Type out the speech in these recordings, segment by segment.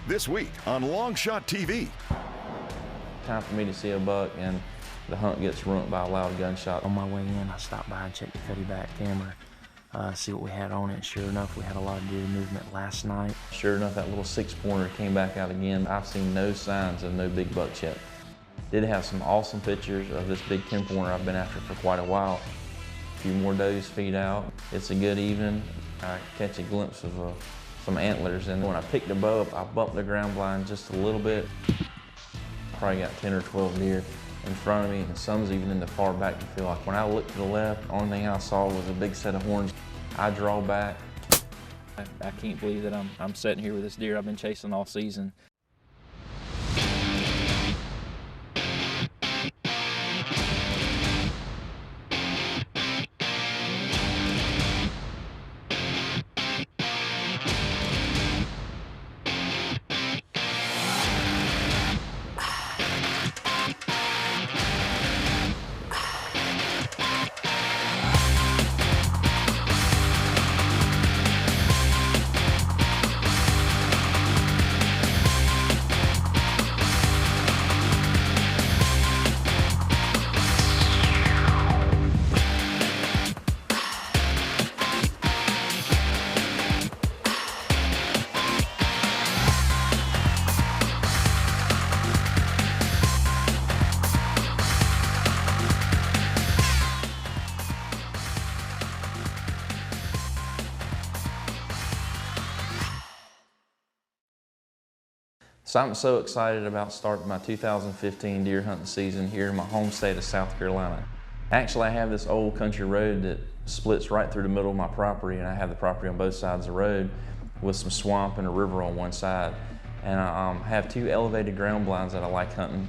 This week on Longshot TV. Time for me to see a buck, and the hunt gets ruined by a loud gunshot. On my way in, I stopped by and checked the cuddy back camera, see what we had on it. Sure enough, we had a lot of deer movement last night. Sure enough, that little 6-pointer came back out again. I've seen no signs of no big bucks yet. Did have some awesome pictures of this big 10-pointer I've been after for quite a while. A few more does feed out. It's a good evening. I catch a glimpse of some antlers, and when I picked the bow up, I bumped the ground blind just a little bit. Probably got 10 or 12 deer in front of me, and some's even in the far back. I feel like when I looked to the left, the only thing I saw was a big set of horns. I draw back. I can't believe that I'm sitting here with this deer I've been chasing all season. So I'm so excited about starting my 2015 deer hunting season here in my home state of South Carolina. Actually, I have this old country road that splits right through the middle of my property, and I have the property on both sides of the road with some swamp and a river on one side. And I have 2 elevated ground blinds that I like hunting.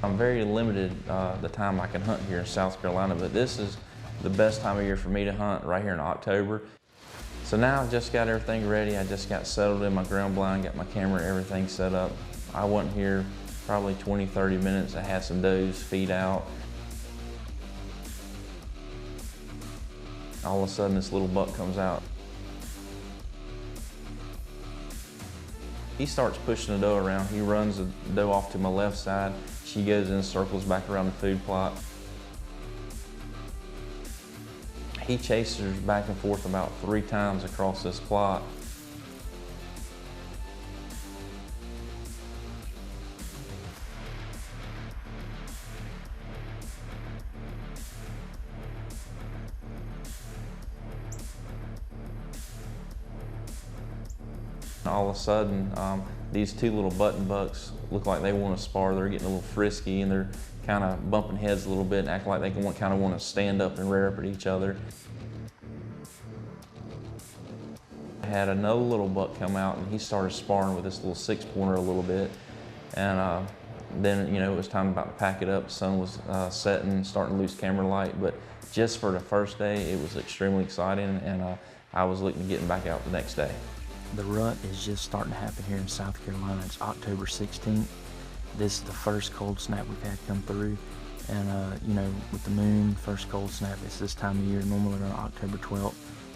I'm very limited the time I can hunt here in South Carolina, but this is the best time of year for me to hunt right here in October. So now I've just got everything ready. I just got settled in my ground blind, got my camera, everything set up. I wasn't here probably 20, 30 minutes. I had some does feed out. All of a sudden this little buck comes out. He starts pushing the doe around. He runs the doe off to my left side. She goes in circles back around the food plot. He chases her back and forth about 3 times across this plot. All of a sudden, these 2 little button bucks look like they want to spar. They're getting a little frisky, and they're kind of bumping heads a little bit and acting like they kind of want to stand up and rear up at each other. I had another little buck come out, and he started sparring with this little 6-pointer a little bit. And then, it was time about to pack it up. The sun was setting, starting to lose camera light. But just for the first day, it was extremely exciting, and I was looking at getting back out the next day. The rut is just starting to happen here in South Carolina. It's October 16th. This is the first cold snap we've had come through. And with the moon, first cold snap, it's this time of year. Normally around October 12th,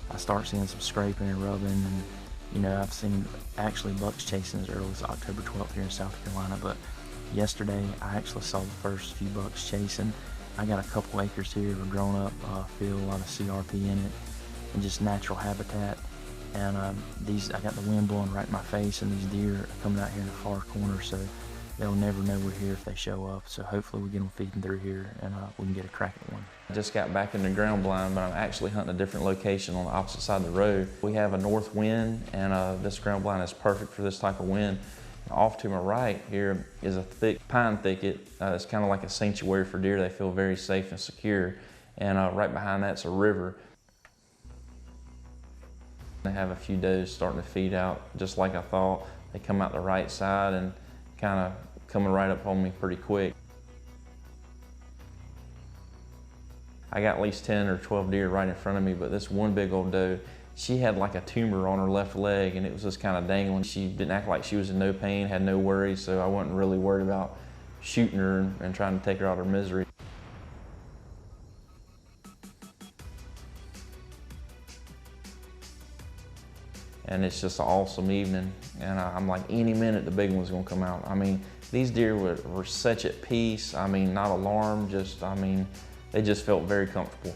I start seeing some scraping and rubbing. And, I've seen actually bucks chasing as early as October 12th here in South Carolina. But yesterday, I actually saw the first few bucks chasing. I got a couple acres here of a grown up field, a lot of CRP in it, and just natural habitat. And I got the wind blowing right in my face, and these deer are coming out here in the far corner, so they'll never know we're here if they show up. So hopefully we get them feeding through here, and we can get a crack at one. I just got back in the ground blind, but I'm actually hunting a different location on the opposite side of the road. We have a north wind, and this ground blind is perfect for this type of wind. Off to my right here is a thick pine thicket. It's kind of like a sanctuary for deer. They feel very safe and secure. And right behind that's a river. I have a few does starting to feed out just like I thought. They come out the right side and kind of coming right up on me pretty quick. I got at least 10 or 12 deer right in front of me, but this one big old doe, she had like a tumor on her left leg, and it was just kind of dangling. She didn't act like she was in no pain, had no worries, so I wasn't really worried about shooting her and trying to take her out of her misery. and it's just an awesome evening. And I'm like, any minute the big one's gonna come out. I mean, these deer were such at peace. I mean, not alarmed, just, I mean, they just felt very comfortable.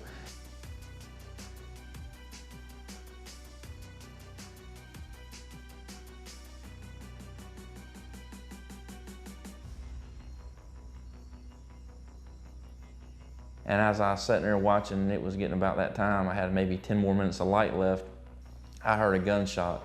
And as I was sitting there watching, and it was getting about that time, I had maybe 10 more minutes of light left, I heard a gunshot.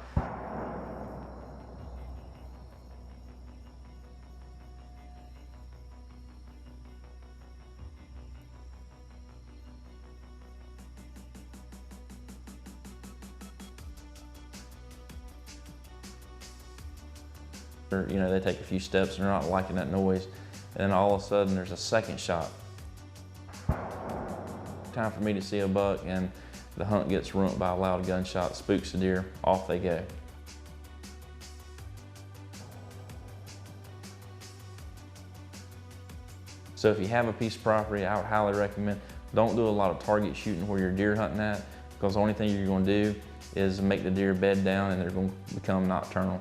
You know, they take a few steps and they're not liking that noise. And then all of a sudden there's a second shot. Time for me to see a buck, and the hunt gets ruined by a loud gunshot, spooks the deer, off they go. So if you have a piece of property, I would highly recommend, don't do a lot of target shooting where you're deer hunting at, because the only thing you're gonna do is make the deer bed down and they're gonna become nocturnal.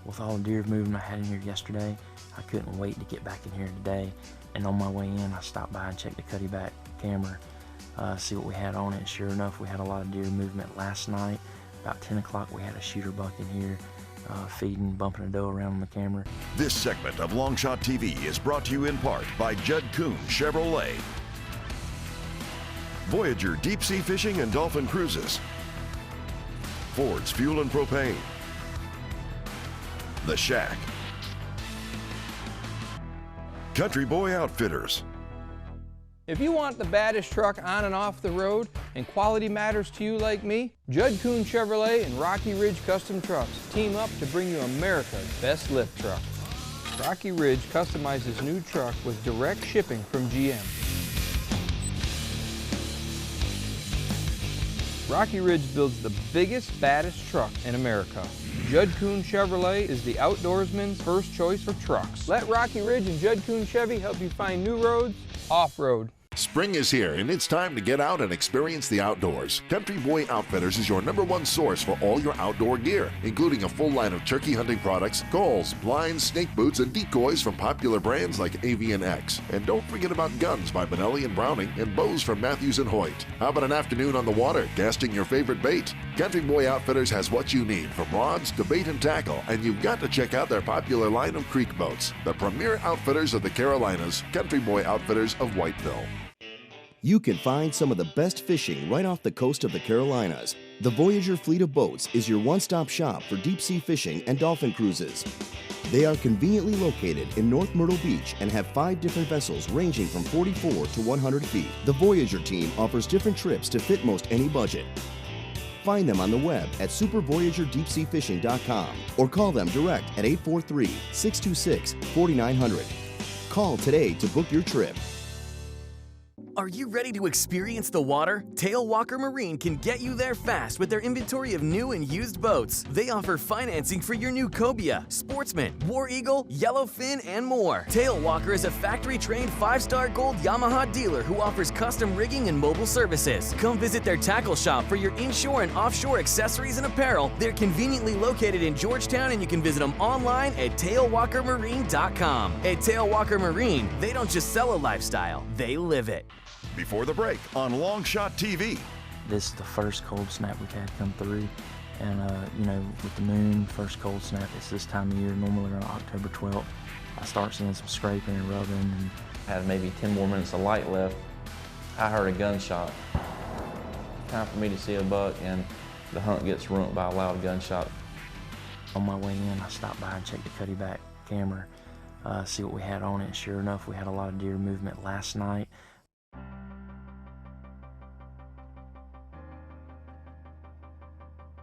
With all the deer movement I had in here yesterday, I couldn't wait to get back in here today. And on my way in, I stopped by and checked the cuddy back camera, see what we had on it. Sure enough, we had a lot of deer movement last night. About 10 o'clock, we had a shooter buck in here, feeding, bumping a doe around on the camera. This segment of Longshot TV is brought to you in part by Judd Kuhn Chevrolet, Voyager Deep Sea Fishing and Dolphin Cruises, Ford's Fuel and Propane, The Shack, Country Boy Outfitters. If you want the baddest truck on and off the road and quality matters to you like me, Judd Kuhn Chevrolet and Rocky Ridge Custom Trucks team up to bring you America's best lift truck. Rocky Ridge customizes new truck with direct shipping from GM. Rocky Ridge builds the biggest, baddest truck in America. Judd Kuhn Chevrolet is the outdoorsman's first choice for trucks. Let Rocky Ridge and Judd Kuhn Chevy help you find new roads, off-road. Spring is here, and it's time to get out and experience the outdoors. Country Boy Outfitters is your #1 source for all your outdoor gear, including a full line of turkey hunting products, galls, blinds, snake boots, and decoys from popular brands like Avian X. And don't forget about guns by Benelli and Browning and bows from Matthews and Hoyt. How about an afternoon on the water, casting your favorite bait? Country Boy Outfitters has what you need, from rods to bait and tackle, and you've got to check out their popular line of creek boats. The premier outfitters of the Carolinas, Country Boy Outfitters of Whiteville. You can find some of the best fishing right off the coast of the Carolinas. The Voyager fleet of boats is your one-stop shop for deep-sea fishing and dolphin cruises. They are conveniently located in North Myrtle Beach and have 5 different vessels ranging from 44 to 100 feet. The Voyager team offers different trips to fit most any budget. Find them on the web at supervoyagerdeepseafishing.com or call them direct at 843-626-4900. Call today to book your trip. Are you ready to experience the water? Tailwalker Marine can get you there fast with their inventory of new and used boats. They offer financing for your new Cobia, Sportsman, War Eagle, Yellowfin, and more. Tailwalker is a factory-trained 5-star gold Yamaha dealer who offers custom rigging and mobile services. Come visit their tackle shop for your inshore and offshore accessories and apparel. They're conveniently located in Georgetown, and you can visit them online at tailwalkermarine.com. At Tailwalker Marine, they don't just sell a lifestyle, they live it. Before the break on Longshot TV. This is the first cold snap we've had come through. And, you know, with the moon, first cold snap, it's this time of year, normally around October 12th. I start seeing some scraping and rubbing. And I had maybe 10 more minutes of light left. I heard a gunshot. Time for me to see a buck, and the hunt gets ruined by a loud gunshot. On my way in, I stopped by and checked the cuddy back camera, see what we had on it. Sure enough, we had a lot of deer movement last night.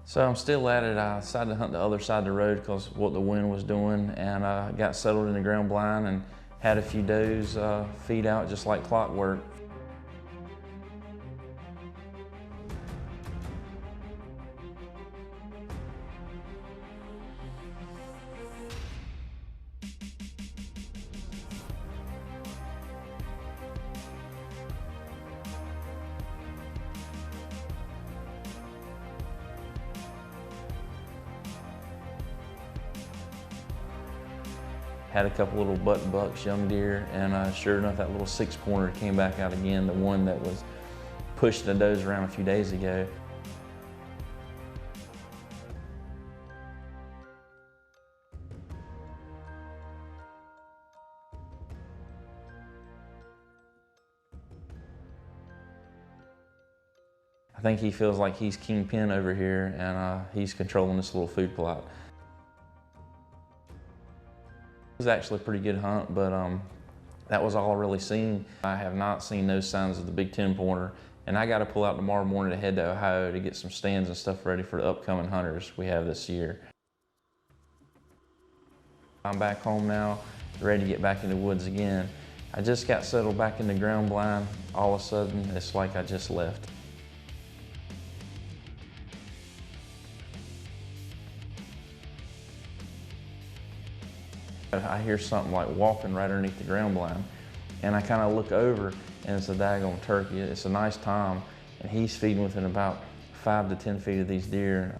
So I'm still at it. I decided to hunt the other side of the road because of what the wind was doing, and I got settled in the ground blind and had a few does feed out just like clockwork. Had a couple little button bucks, young deer, and sure enough, that little 6-pointer came back out again, the one that was pushing the does around a few days ago. I think he feels like he's kingpin over here, and he's controlling this little food plot. It was actually a pretty good hunt, but that was all I really seen. I have not seen no signs of the big 10-pointer, and I got to pull out tomorrow morning to head to Ohio to get some stands and stuff ready for the upcoming hunters we have this year. I'm back home now, ready to get back in the woods again. I just got settled back in the ground blind. All of a sudden, it's like I just left. I hear something like walking right underneath the ground blind, and I kind of look over, and it's a daggone turkey. It's a nice tom, and he's feeding within about 5 to 10 feet of these deer.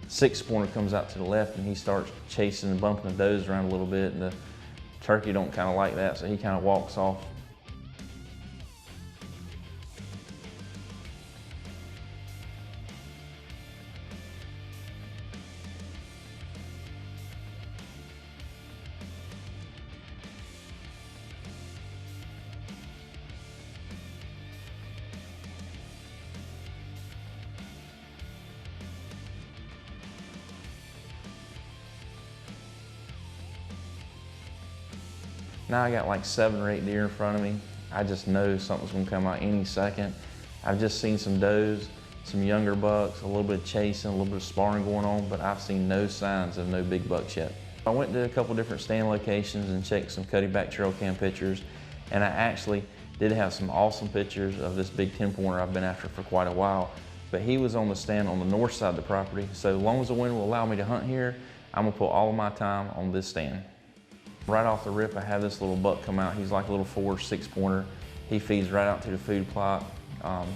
Six-pointer comes out to the left, and he starts chasing and bumping the does around a little bit, and the turkey don't kind of like that, so he kind of walks off. Now I got like 7 or 8 deer in front of me. I just know something's gonna come out any second. I've just seen some does, some younger bucks, a little bit of chasing, a little bit of sparring going on, but I've seen no signs of no big bucks yet. I went to a couple different stand locations and checked some Cuddyback trail cam pictures, and I actually did have some awesome pictures of this big 10-pointer I've been after for quite a while, but he was on the stand on the north side of the property, so as long as the wind will allow me to hunt here, I'm gonna put all of my time on this stand. Right off the rip, I have this little buck come out. He's like a little 4 or 6-pointer. He feeds right out to the food plot,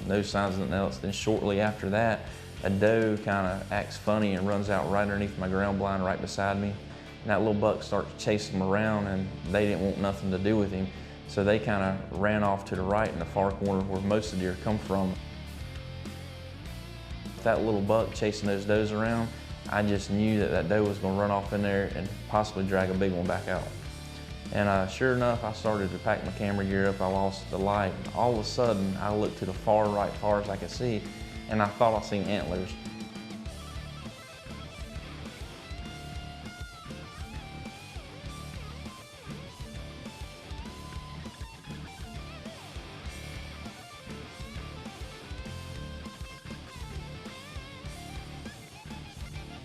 no signs of nothing else. Then shortly after that, a doe kind of acts funny and runs out right underneath my ground blind right beside me. And that little buck starts chasing him around, and they didn't want nothing to do with him. So they kind of ran off to the right in the far corner where most of the deer come from. That little buck chasing those does around, I just knew that that doe was going to run off in there and possibly drag a big one back out. And sure enough, I started to pack my camera gear up. I lost the light. All of a sudden, I looked to the far right, far as I could see, and I thought I seen antlers.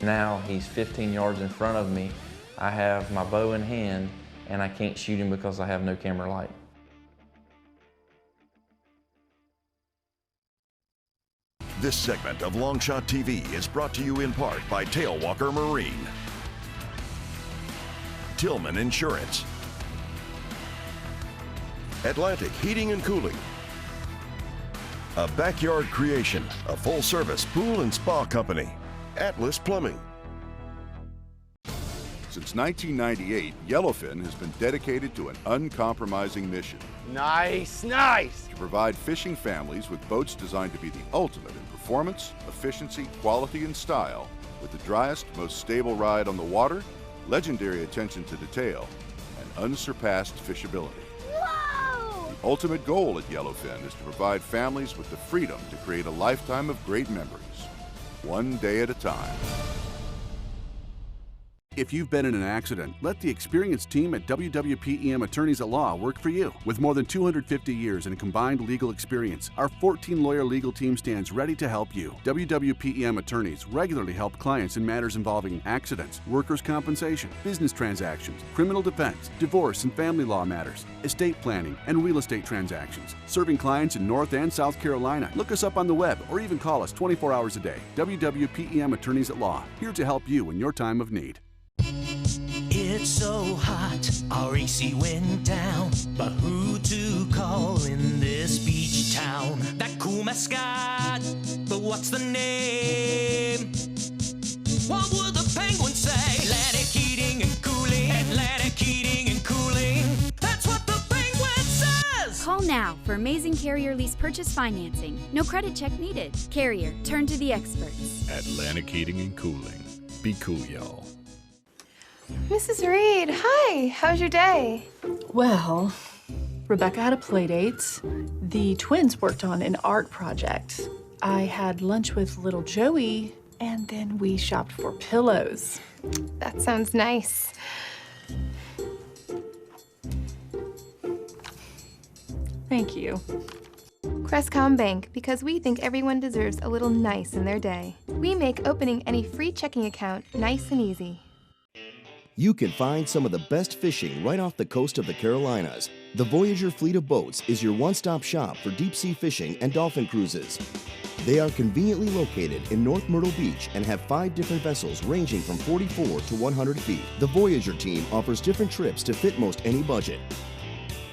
Now he's 15 yards in front of me. I have my bow in hand, and I can't shoot him because I have no camera light. This segment of Longshot TV is brought to you in part by Tailwalker Marine, Tillman Insurance, Atlantic Heating and Cooling, A Backyard Creation, a full-service pool and spa company, Atlas Plumbing. Since 1998, Yellowfin has been dedicated to an uncompromising mission. Nice, nice! To provide fishing families with boats designed to be the ultimate in performance, efficiency, quality, and style, with the driest, most stable ride on the water, legendary attention to detail, and unsurpassed fishability. Whoa! The ultimate goal at Yellowfin is to provide families with the freedom to create a lifetime of great memories, one day at a time. If you've been in an accident, let the experienced team at WWPEM Attorneys at Law work for you. With more than 250 years in combined legal experience, our 14-lawyer legal team stands ready to help you. WWPEM Attorneys regularly help clients in matters involving accidents, workers' compensation, business transactions, criminal defense, divorce and family law matters, estate planning, and real estate transactions. Serving clients in North and South Carolina. Look us up on the web or even call us 24 hours a day. WWPEM Attorneys at Law, here to help you in your time of need. It's so hot, our AC went down, but who to what's the name? What would the penguin say? Atlantic heating and cooling, Atlantic heating and cooling. That's what the penguin says! Call now for amazing Carrier lease purchase financing. No credit check needed. Carrier, turn to the experts. Atlantic Heating and Cooling. Be cool, y'all. Mrs. Reed, hi. How's your day? Well, Rebecca had a play date. The twins worked on an art project. I had lunch with little Joey, and then we shopped for pillows. That sounds nice. Thank you. Crestcom Bank, because we think everyone deserves a little nice in their day. We make opening any free checking account nice and easy. You can find some of the best fishing right off the coast of the Carolinas. The Voyager fleet of boats is your one-stop shop for deep-sea fishing and dolphin cruises. They are conveniently located in North Myrtle Beach and have 5 different vessels ranging from 44 to 100 feet. The Voyager team offers different trips to fit most any budget.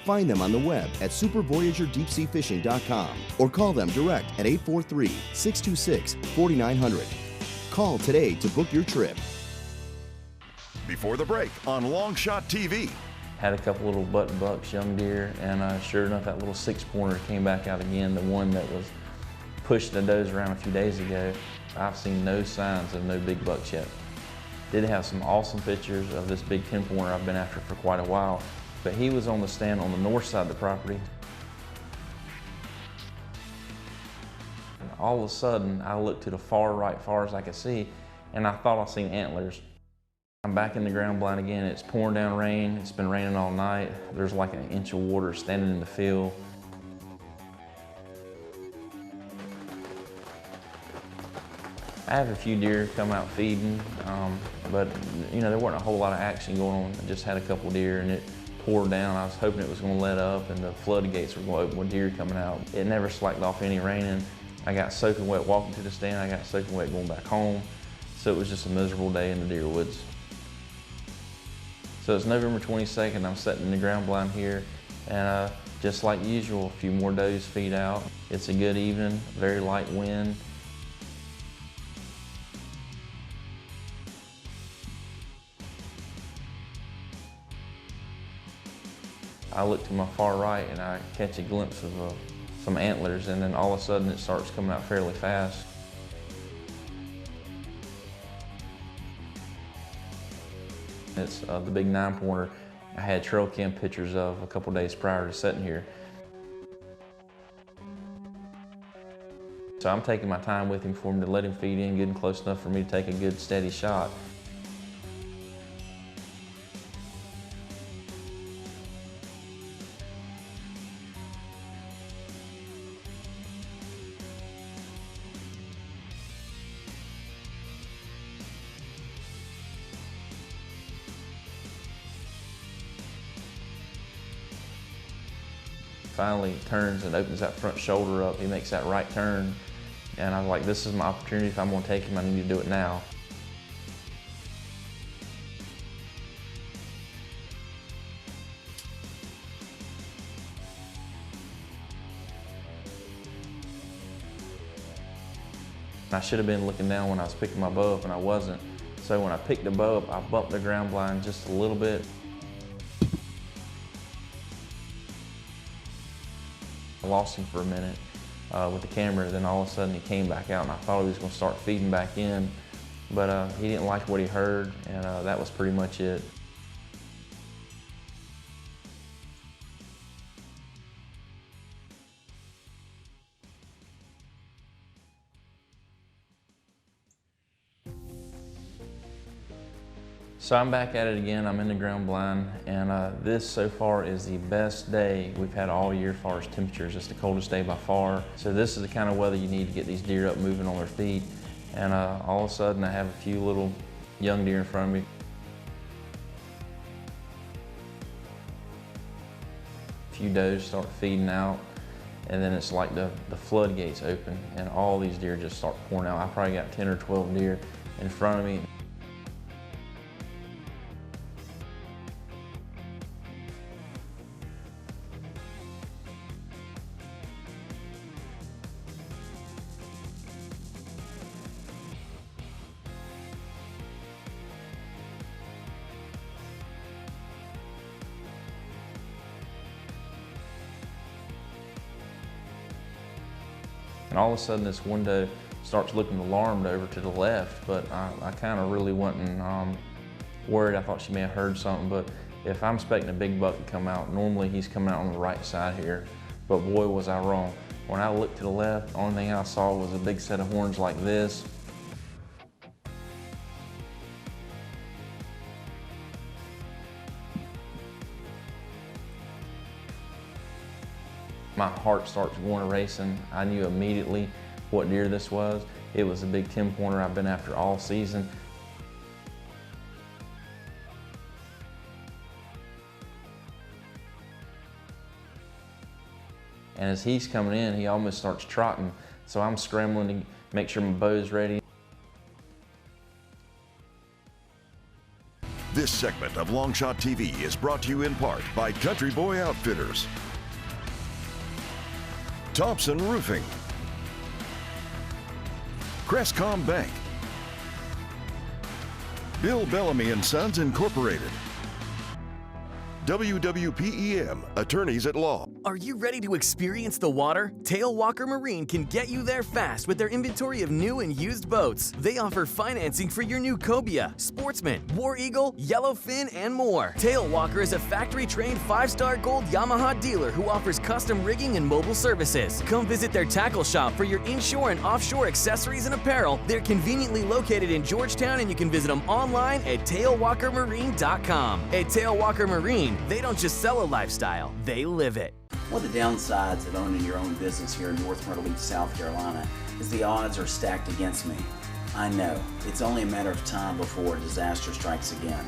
Find them on the web at supervoyagerdeepseafishing.com or call them direct at 843-626-4900. Call today to book your trip. Before the break on Longshot TV. Had a couple little button bucks, young deer, and sure enough, that little 6-pointer came back out again, the one that was pushing the does around a few days ago. I've seen no signs of no big bucks yet. Did have some awesome pictures of this big 10-pointer I've been after for quite a while, but he was on the stand on the north side of the property. And all of a sudden, I looked to the far right, far as I could see, and I thought I seen antlers. I'm back in the ground blind again. It's pouring down rain. It's been raining all night. There's like an inch of water standing in the field. I have a few deer come out feeding, but you know, there wasn't a whole lot of action going on. I just had a couple deer and it poured down. I was hoping it was going to let up and the floodgates were going to open with deer coming out. It never slacked off any raining. I got soaking wet walking to the stand. I got soaking wet going back home. So it was just a miserable day in the deer woods. So it's November 22nd, I'm sitting in the ground blind here, and just like usual, a few more does feed out. It's a good evening, very light wind. I look to my far right and I catch a glimpse of some antlers, and then all of a sudden it starts coming out fairly fast. It's the big 9-pointer I had trail cam pictures of a couple days prior to sitting here. So I'm taking my time with him for him to let him feed in, getting close enough for me to take a good steady shot. Finally turns and opens that front shoulder up. He makes that right turn. And I was like, this is my opportunity. If I'm gonna take him, I need to do it now. I should have been looking down when I was picking my bow up, and I wasn't. So when I picked the bow up, I bumped the ground blind just a little bit. I lost him for a minute with the camera, then all of a sudden he came back out and I thought he was going to start feeding back in, but he didn't like what he heard, and that was pretty much it. So I'm back at it again. I'm in the ground blind, and this so far is the best day we've had all year as far as temperatures. It's the coldest day by far. So this is the kind of weather you need to get these deer up moving on their feet. And all of a sudden I have a few little young deer in front of me. A few does start feeding out, and then it's like the floodgates open and all these deer just start pouring out. I probably got 10 or 12 deer in front of me. And all of a sudden this one doe starts looking alarmed over to the left, but I kind of really wasn't worried. I thought she may have heard something, but if I'm expecting a big buck to come out, normally he's coming out on the right side here, but boy was I wrong. When I looked to the left, the only thing I saw was a big set of horns like this. My heart starts going racing. I knew immediately what deer this was. It was a big 10-pointer I've been after all season. And as he's coming in, he almost starts trotting. So I'm scrambling to make sure my bow's ready. This segment of Longshot TV is brought to you in part by Country Boy Outfitters, Thompson Roofing, Crestcom Bank, Bill Bellamy and Sons Incorporated, WWPEM, Attorneys at Law. Are you ready to experience the water? Tailwalker Marine can get you there fast with their inventory of new and used boats. They offer financing for your new Cobia, Sportsman, War Eagle, Yellowfin, and more. Tailwalker is a factory-trained 5-star gold Yamaha dealer who offers custom rigging and mobile services. Come visit their tackle shop for your inshore and offshore accessories and apparel. They're conveniently located in Georgetown, and you can visit them online at tailwalkermarine.com. At Tailwalker Marine, they don't just sell a lifestyle, they live it. One of the downsides of owning your own business here in North Myrtle Beach, South Carolina, is the odds are stacked against me. I know. It's only a matter of time before a disaster strikes again.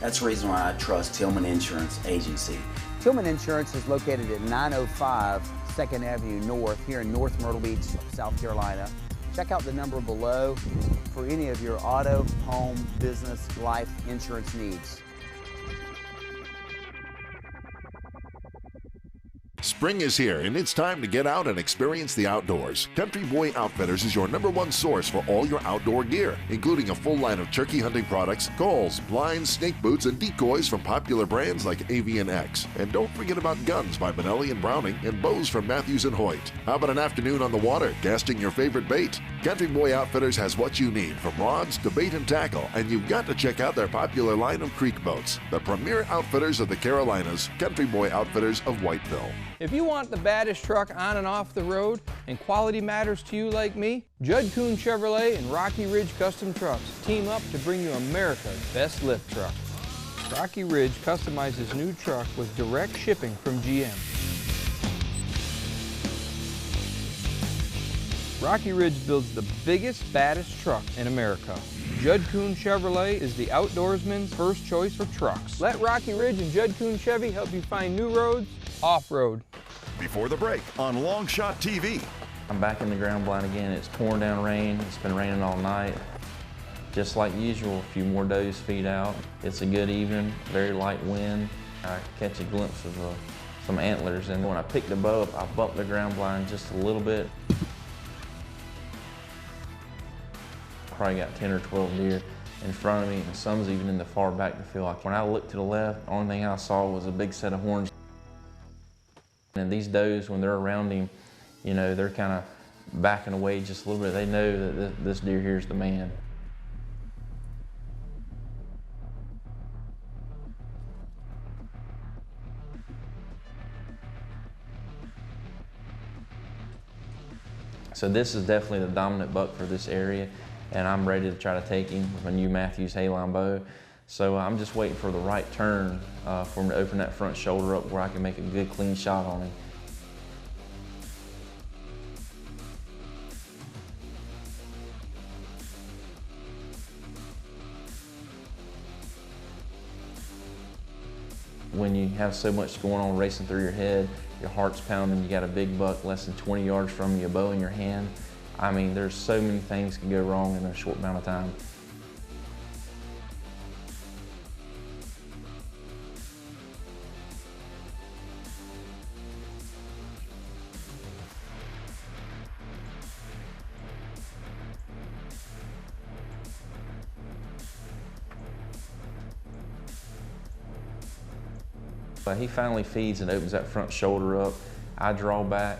That's the reason why I trust Tillman Insurance Agency. Tillman Insurance is located at 905 2nd Avenue North here in North Myrtle Beach, South Carolina. Check out the number below for any of your auto, home, business, life insurance needs. Spring is here, and it's time to get out and experience the outdoors. Country Boy Outfitters is your #1 source for all your outdoor gear, including a full line of turkey hunting products, calls, blinds, snake boots, and decoys from popular brands like Avian X. And don't forget about guns by Benelli and Browning and bows from Matthews and Hoyt. How about an afternoon on the water, casting your favorite bait? Country Boy Outfitters has what you need, from rods to bait and tackle, and you've got to check out their popular line of creek boats. The premier outfitters of the Carolinas, Country Boy Outfitters of Whiteville. If you want the baddest truck on and off the road and quality matters to you like me, Judd Kuhn Chevrolet and Rocky Ridge Custom Trucks team up to bring you America's best lift truck. Rocky Ridge customizes new truck with direct shipping from GM. Rocky Ridge builds the biggest, baddest truck in America. Judd Kuhn Chevrolet is the outdoorsman's first choice for trucks. Let Rocky Ridge and Judd Kuhn Chevy help you find new roads, off-road. Before the break on Longshot TV. I'm back in the ground blind again. It's pouring down rain. It's been raining all night. Just like usual, a few more does feed out. It's a good evening, very light wind. I catch a glimpse of some antlers, and when I pick the bow up, I bump the ground blind just a little bit. Probably got 10 or 12 deer in front of me, and some's even in the far back to feel like. When I looked to the left, the only thing I saw was a big set of horns. And these does, when they're around him, you know, they're kind of backing away just a little bit. They know that this deer here's the man. So this is definitely the dominant buck for this area, and I'm ready to try to take him with my new Matthews Hayline bow. So I'm just waiting for the right turn for him to open that front shoulder up where I can make a good clean shot on him. When you have so much going on racing through your head, your heart's pounding, you got a big buck less than 20 yards from you, a bow in your hand. I mean, there's so many things can go wrong in a short amount of time. But he finally feeds and opens that front shoulder up. I draw back.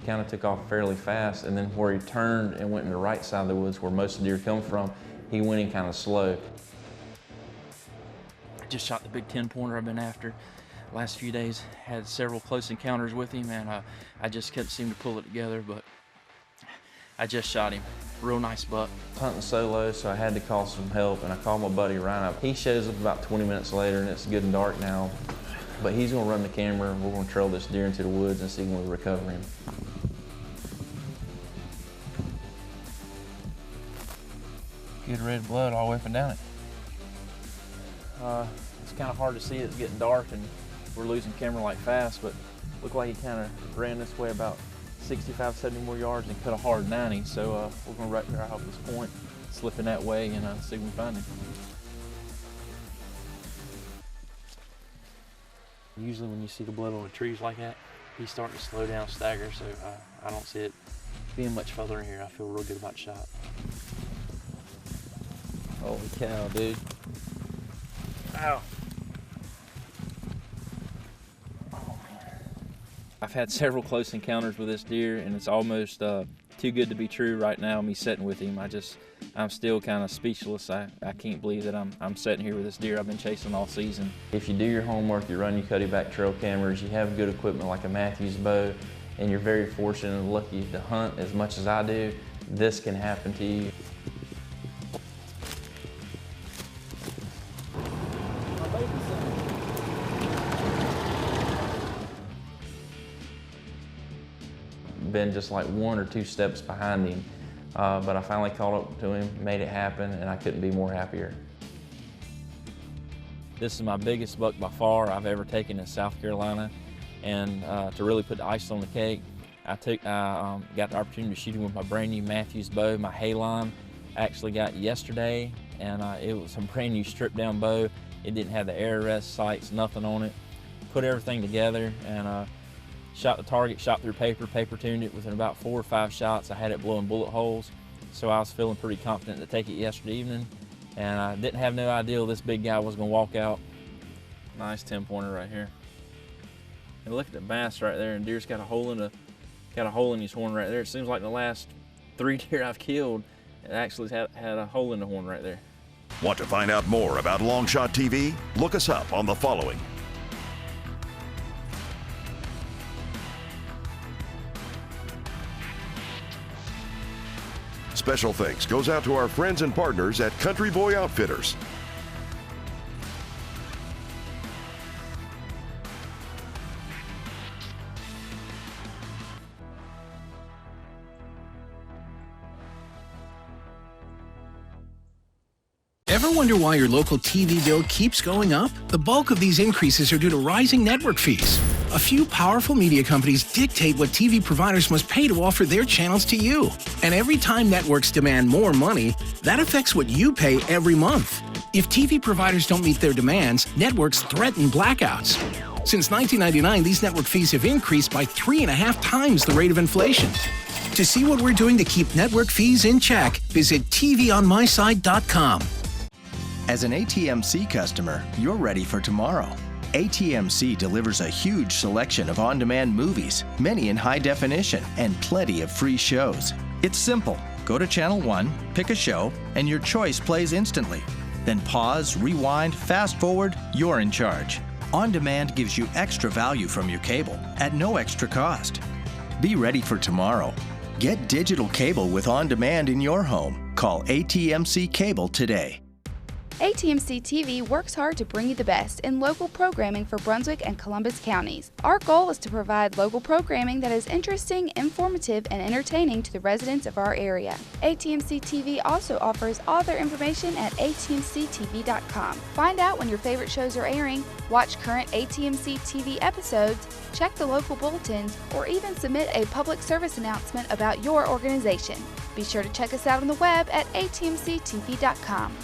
He kind of took off fairly fast, and then where he turned and went in the right side of the woods where most of the deer come from, he went in kind of slow. I just shot the big 10-pointer I've been after. Last few days, had several close encounters with him, and I just couldn't seem to pull it together, but I just shot him. Real nice buck. Hunting solo, so I had to call some help, and I called my buddy Ryan up. He shows up about 20 minutes later, and it's good and dark now, but he's gonna run the camera, and we're gonna trail this deer into the woods and see when we recover him. Good red blood all the way up and down it. It's kind of hard to see, it's getting dark, and we're losing camera light fast, but looked like he kind of ran this way about 65, 70 more yards and cut a hard 90, so we're going to right there off this point, slipping that way, and see if we can find him. Usually when you see the blood on the trees like that, he's starting to slow down, stagger, so I don't see it being much further in here. I feel real good about the shot. Holy cow, dude. Ow. I've had several close encounters with this deer, and it's almost too good to be true right now, me sitting with him. I'm still kind of speechless. I can't believe that I'm sitting here with this deer I've been chasing all season. If you do your homework, you run your Cuddy back trail cameras, you have good equipment like a Matthews bow, and you're very fortunate and lucky to hunt as much as I do, this can happen to you. Been just like 1 or 2 steps behind him, but I finally caught up to him, made it happen, and I couldn't be more happier. This is my biggest buck by far I've ever taken in South Carolina, and to really put the icing on the cake, I got the opportunity to shoot him with my brand new Matthews bow, my Halon. Actually got yesterday, and it was a brand new stripped down bow. It didn't have the air arrest sights, nothing on it. Put everything together, and shot the target, shot through paper tuned it within about 4 or 5 shots. I had it blowing bullet holes, so I was feeling pretty confident to take it yesterday evening, and I didn't have no idea this big guy was gonna walk out. Nice 10-pointer right here. And look at the bass right there, and deer's got a hole in his horn right there. It seems like the last 3 deer I've killed, it actually had a hole in the horn right there. Want to find out more about Longshot TV? Look us up on the following. Special thanks goes out to our friends and partners at Country Boy Outfitters. Ever wonder why your local TV bill keeps going up? The bulk of these increases are due to rising network fees. A few powerful media companies dictate what TV providers must pay to offer their channels to you. And every time networks demand more money, that affects what you pay every month. If TV providers don't meet their demands, networks threaten blackouts. Since 1999, these network fees have increased by 3.5 times the rate of inflation. To see what we're doing to keep network fees in check, visit tvonmyside.com. As an ATMC customer, you're ready for tomorrow. ATMC delivers a huge selection of on-demand movies, many in high definition, and plenty of free shows. It's simple. Go to Channel 1, pick a show, and your choice plays instantly. Then pause, rewind, fast forward, you're in charge. On-demand gives you extra value from your cable at no extra cost. Be ready for tomorrow. Get digital cable with on-demand in your home. Call ATMC Cable today. ATMC TV works hard to bring you the best in local programming for Brunswick and Columbus counties. Our goal is to provide local programming that is interesting, informative, and entertaining to the residents of our area. ATMC TV also offers all their information at atmctv.com. Find out when your favorite shows are airing, watch current ATMC TV episodes, check the local bulletins, or even submit a public service announcement about your organization. Be sure to check us out on the web at atmctv.com.